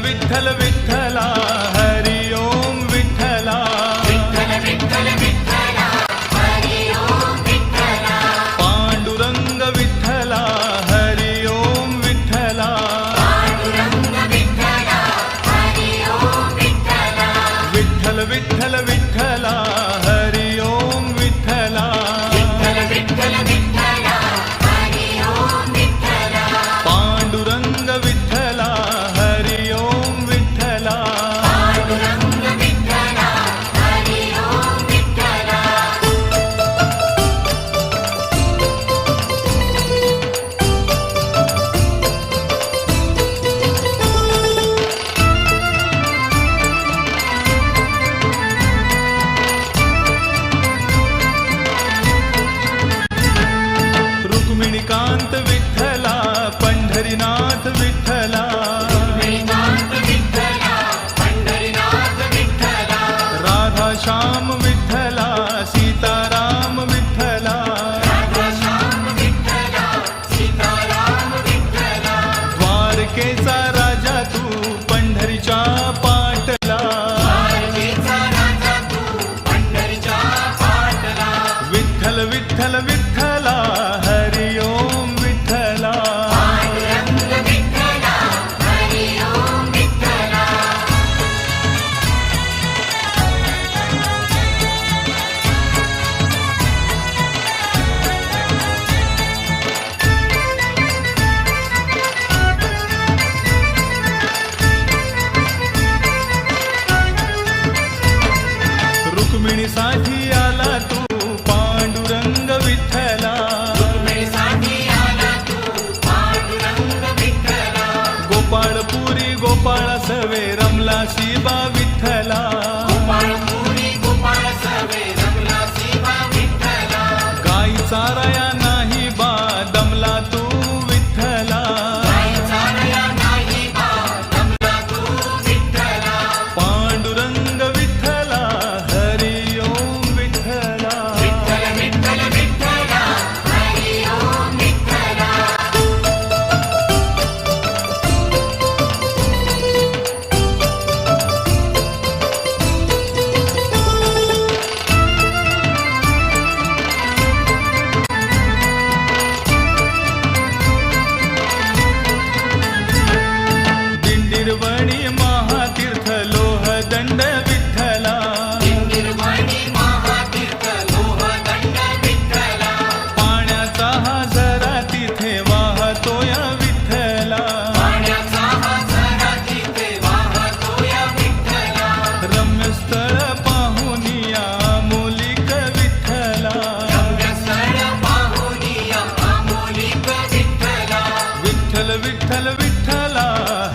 विठ्ठल विठ्ठला हरि ओम विठ्ठला विठ्ठल विठ्ठल विठ्ठला हरि ओम विठ्ठला पांडुरंग विठ्ठला हरि ओम विठ्ठला पांडुरंग विठ्ठला हरि ओम विठ्ठला विठ्ठल विठ्ठल विठ्ठला हरि ओम विठ्ठला विठ्ठल विठ्ठल विठ्ठला हरि ओम विठ्ठला पांडुरंग विठ्ठला हरि ओम विठ्ठला पांडुरंग विठ्ठला हरि ओम विठ्ठला रुक्मिणीकांत विठ्ठला पंढरीनाथ विठ्ठला विनाथ विठ्ठला पंढरीनाथ विठ्ठला राधा श्याम विठ्ठला सीताराम विठ्ठला राधाश्याम विठ्ठला सीताराम विठ्ठला द्वारकेचा राजा तू पंढरीच्या पाटला द्वारकेचा राजा तू पंढरीच्या पाटला विठ्ठल विठ्ठल विठ्ठला हरि ओम विठ्ठला पांडुरंग विठ्ठला हरि ओम विठ्ठला रुक्मिणीसाठी आला तू पांडुरंग विठ्ठला रुक्मिणीसाठी आला तू पांडुरंग विठ्ठला गोपाळपुरी गोपाळ सवे रमला शिबा विठ्ठला गोपाळपुरी गोपाळ सवे रमला शिवा विठ्ठला गाई चाराया नाही बा दमला तू विठ्ठला गायचा रया नाही बा रमला तू विठ्ठला पांडुरंग विठ्ठला हरि ओम विठ्ठला विठ्ठल विठ्ठल विठ्ठला हरि ओम विठ्ठला दिंडीरवणी महातीर्थ लोहदंड विठ्ठला निर्वाणी महातीर्थ लोहदंड विठ्ठला पाण्याचा हा झरा तिथे वाहतोय विठ्ठला पाण्याचा हा झरा तिथे वाहतोय विठ्ठला रम्य स्थळ पाहुनिया मोलिक विठ्ठला रम्यस्थळ पाहुनिया अमोलिक विठ्ठला विठ्ठल विठ्ठल विठ्ठला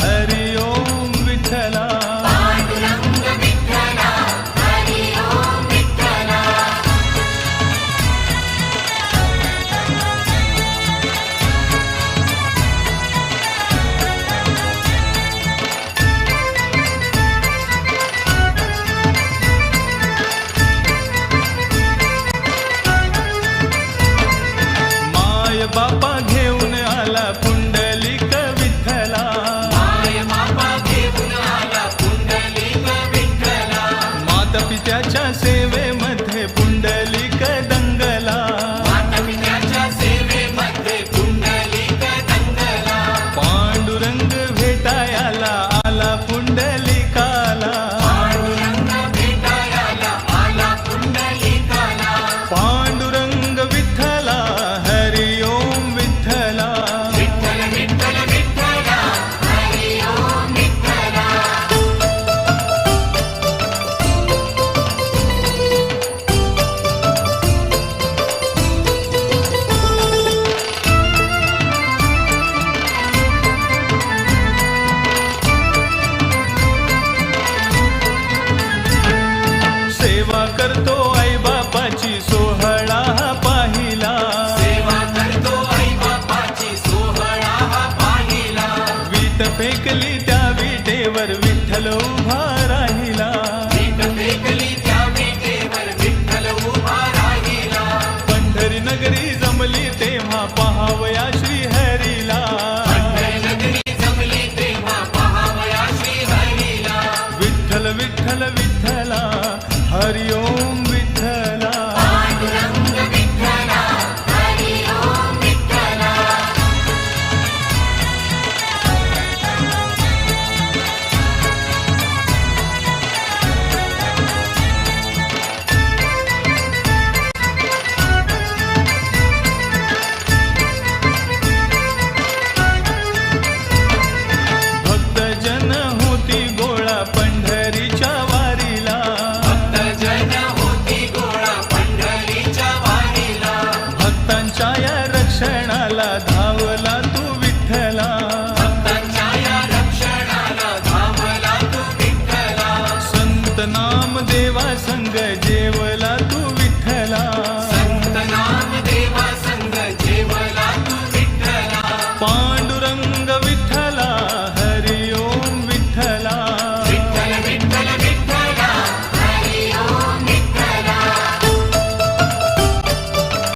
हरि ओम विठ्ठला पांडुरंग विठ्ठला हरि ओम विठ्ठला माय बापा घेऊन आला पुंडलिक विठ्ठला पांडुरंग विठ्ठल